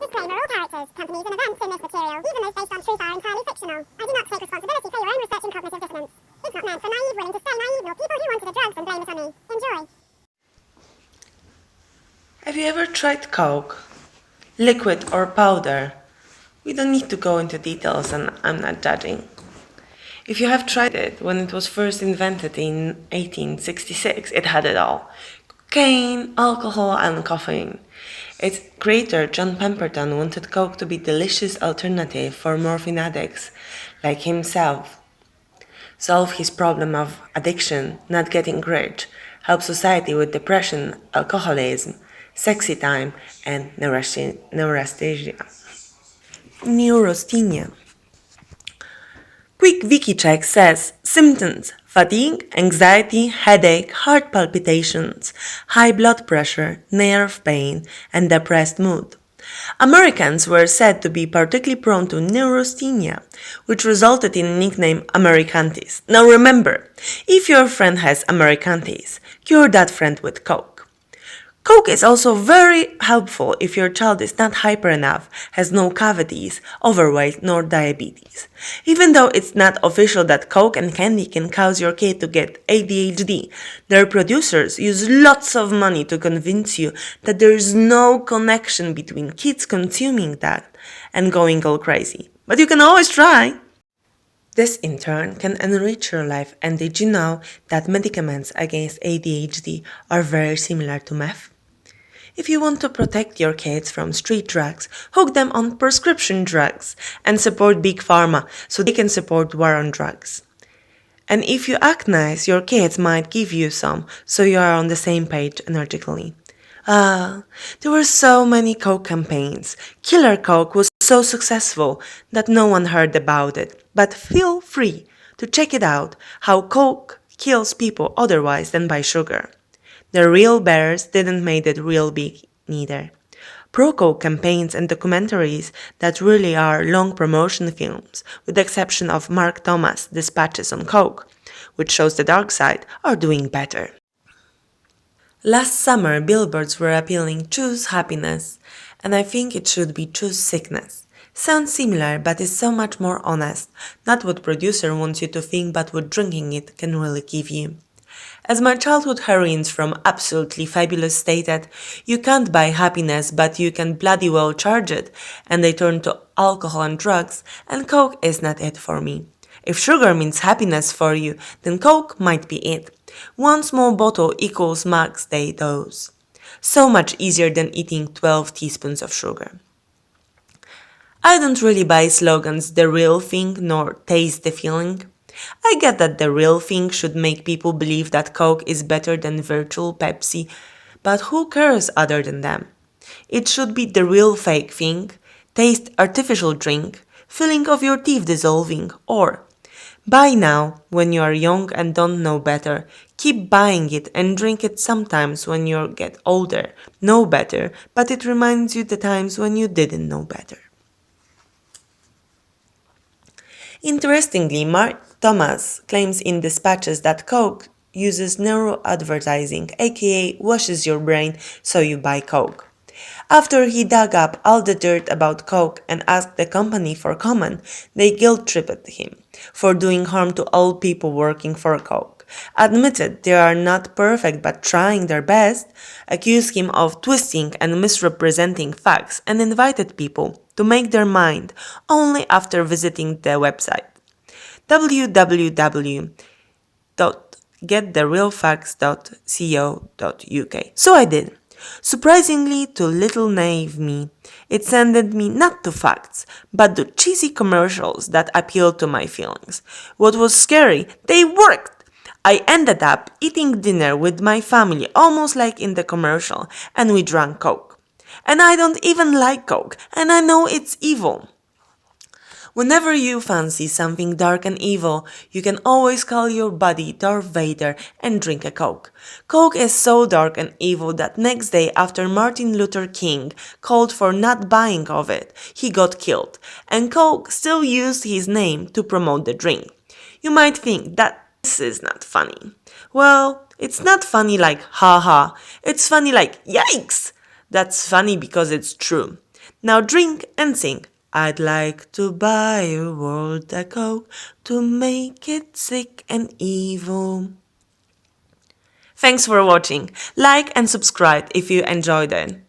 Disclaimer, all characters, companies and events in this material, even those based on truth, are entirely fictional. I do not take responsibility for your own research in cognitive dissonance. It's not meant for naive willing to stay naive, nor people who wanted the drugs and blame it on me. Enjoy. Have you ever tried Coke? Liquid or powder? We don't need to go into details, and I'm not judging. If you have tried it when it was first invented in 1866, it had it all: cocaine, alcohol, and caffeine. Its creator, John Pemberton, wanted Coke to be a delicious alternative for morphine addicts like himself, solve his problem of addiction, not getting rich, help society with depression, alcoholism, sexy time, and neurasthenia. Neurasthenia. Quick wiki check says symptoms: fatigue, anxiety, headache, heart palpitations, high blood pressure, nerve pain, and depressed mood. Americans were said to be particularly prone to neurasthenia, which resulted in the nickname Americantis. Now remember, if your friend has Americantis, cure that friend with Coke. Coke is also very helpful if your child is not hyper enough, has no cavities, overweight, nor diabetes. Even though it's not official that Coke and candy can cause your kid to get ADHD, their producers use lots of money to convince you that there is no connection between kids consuming that and going all crazy. But you can always try. This in turn can enrich your life, and did you know that medicaments against ADHD are very similar to meth? If you want to protect your kids from street drugs, hook them on prescription drugs and support Big Pharma so they can support war on drugs. And if you act nice, your kids might give you some so you are on the same page energetically. There were so many Coke campaigns. Killer Coke was so successful that no one heard about it. But feel free to check it out, how Coke kills people otherwise than by sugar. The real bears didn't make it real big neither. Pro-Coke campaigns and documentaries that really are long promotion films, with the exception of Mark Thomas' Dispatches on Coke, which shows the dark side, are doing better. Last summer, billboards were appealing choose happiness, and I think it should be choose sickness. Sounds similar, but is so much more honest, not what producer wants you to think, but what drinking it can really give you. As my childhood heroines from Absolutely Fabulous stated, you can't buy happiness, but you can bloody well charge it, and they turn to alcohol and drugs, and Coke is not it for me. If sugar means happiness for you, then Coke might be it. One small bottle equals max day dose. So much easier than eating 12 teaspoons of sugar. I don't really buy slogans "the real thing" nor "taste the feeling." I get that the real thing should make people believe that Coke is better than virtual Pepsi, but who cares other than them? It should be the real fake thing, taste artificial drink, feeling of your teeth dissolving, or buy now when you are young and don't know better, keep buying it and drink it sometimes when you get older, know better, but it reminds you the times when you didn't know better. Interestingly, Mark Thomas claims in Dispatches that Coke uses neuroadvertising, aka washes your brain so you buy Coke. After he dug up all the dirt about Coke and asked the company for comment, they guilt-tripped him for doing harm to all people working for Coke, admitted they are not perfect but trying their best, accused him of twisting and misrepresenting facts, and invited people to make their mind only after visiting the website www.gettherealfacts.co.uk. So I did. Surprisingly to little naive me, it sended me not to facts, but to cheesy commercials that appealed to my feelings. What was scary, they worked! I ended up eating dinner with my family almost like in the commercial, and we drank Coke. And I don't even like Coke, and I know it's evil. Whenever you fancy something dark and evil, you can always call your buddy Darth Vader and drink a Coke. Coke is so dark and evil that next day after Martin Luther King called for not buying of it, he got killed, and Coke still used his name to promote the drink. You might think that this is not funny. Well, it's not funny like haha, it's funny like yikes! That's funny because it's true. Now drink and sing. I'd like to buy a world a Coke to make it sick and evil. Thanks for watching. Like and subscribe if you enjoyed it.